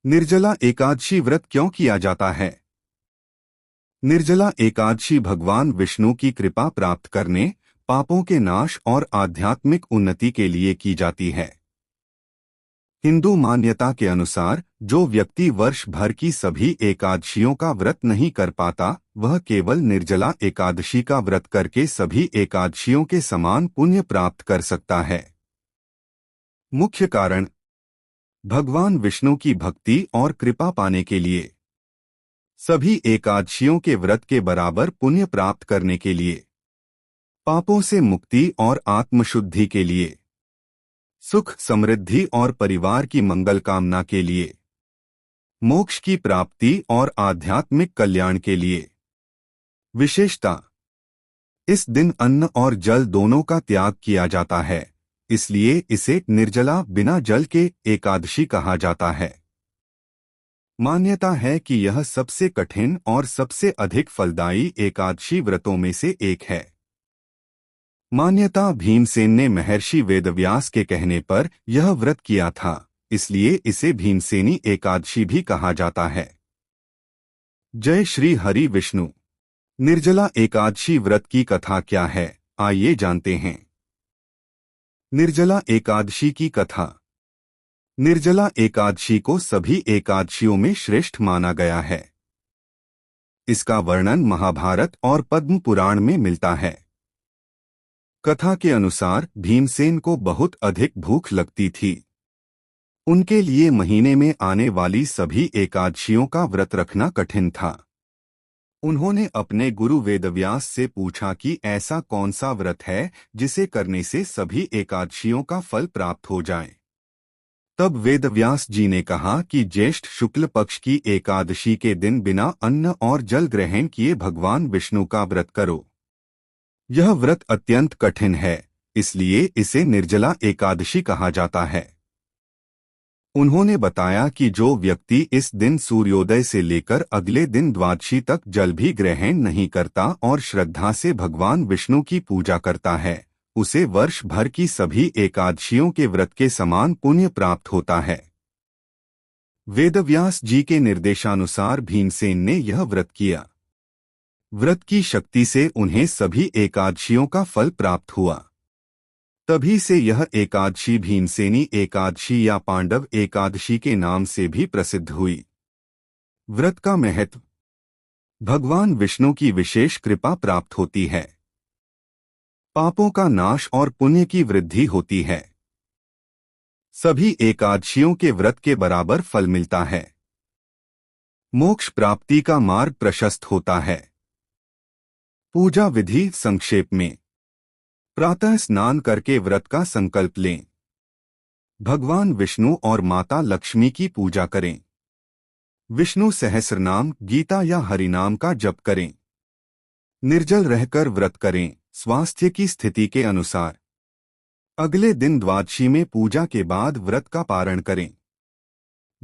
निर्जला एकादशी व्रत क्यों किया जाता है? निर्जला एकादशी भगवान विष्णु की कृपा प्राप्त करने, पापों के नाश और आध्यात्मिक उन्नति के लिए की जाती है। हिंदू मान्यता के अनुसार जो व्यक्ति वर्ष भर की सभी एकादशियों का व्रत नहीं कर पाता, वह केवल निर्जला एकादशी का व्रत करके सभी एकादशियों के समान पुण्य प्राप्त कर सकता है। मुख्य कारण: भगवान विष्णु की भक्ति और कृपा पाने के लिए, सभी एकादशियों के व्रत के बराबर पुण्य प्राप्त करने के लिए, पापों से मुक्ति और आत्मशुद्धि के लिए, सुख समृद्धि और परिवार की मंगल कामना के लिए, मोक्ष की प्राप्ति और आध्यात्मिक कल्याण के लिए। विशेषता: इस दिन अन्न और जल दोनों का त्याग किया जाता है, इसलिए इसे निर्जला बिना जल के एकादशी कहा जाता है। मान्यता है कि यह सबसे कठिन और सबसे अधिक फलदायी एकादशी व्रतों में से एक है। मान्यता: भीमसेन ने महर्षि वेदव्यास के कहने पर यह व्रत किया था, इसलिए इसे भीमसेनी एकादशी भी कहा जाता है। जय श्री हरि विष्णु। निर्जला एकादशी व्रत की कथा क्या है, आइए जानते हैं। निर्जला एकादशी की कथा। निर्जला एकादशी को सभी एकादशियों में श्रेष्ठ माना गया है। इसका वर्णन महाभारत और पद्म पुराण में मिलता है। कथा के अनुसार भीमसेन को बहुत अधिक भूख लगती थी। उनके लिए महीने में आने वाली सभी एकादशियों का व्रत रखना कठिन था। उन्होंने अपने गुरु वेदव्यास से पूछा कि ऐसा कौन सा व्रत है जिसे करने से सभी एकादशियों का फल प्राप्त हो जाए। तब वेदव्यास जी ने कहा कि ज्येष्ठ शुक्ल पक्ष की एकादशी के दिन बिना अन्न और जल ग्रहण किए भगवान विष्णु का व्रत करो। यह व्रत अत्यंत कठिन है, इसलिए इसे निर्जला एकादशी कहा जाता है। उन्होंने बताया कि जो व्यक्ति इस दिन सूर्योदय से लेकर अगले दिन द्वादशी तक जल भी ग्रहण नहीं करता और श्रद्धा से भगवान विष्णु की पूजा करता है, उसे वर्ष भर की सभी एकादशियों के व्रत के समान पुण्य प्राप्त होता है। वेदव्यास जी के निर्देशानुसार भीमसेन ने यह व्रत किया। व्रत की शक्ति से उन्हें सभी एकादशियों का फल प्राप्त हुआ। तभी से यह एकादशी भीमसेनी एकादशी या पांडव एकादशी के नाम से भी प्रसिद्ध हुई। व्रत का महत्व: भगवान विष्णु की विशेष कृपा प्राप्त होती है। पापों का नाश और पुण्य की वृद्धि होती है। सभी एकादशियों के व्रत के बराबर फल मिलता है। मोक्ष प्राप्ति का मार्ग प्रशस्त होता है। पूजा विधि संक्षेप में: प्रातः स्नान करके व्रत का संकल्प लें। भगवान विष्णु और माता लक्ष्मी की पूजा करें। विष्णु सहस्रनाम, गीता या हरिनाम का जप करें। निर्जल रहकर व्रत करें, स्वास्थ्य की स्थिति के अनुसार। अगले दिन द्वादशी में पूजा के बाद व्रत का पारण करें।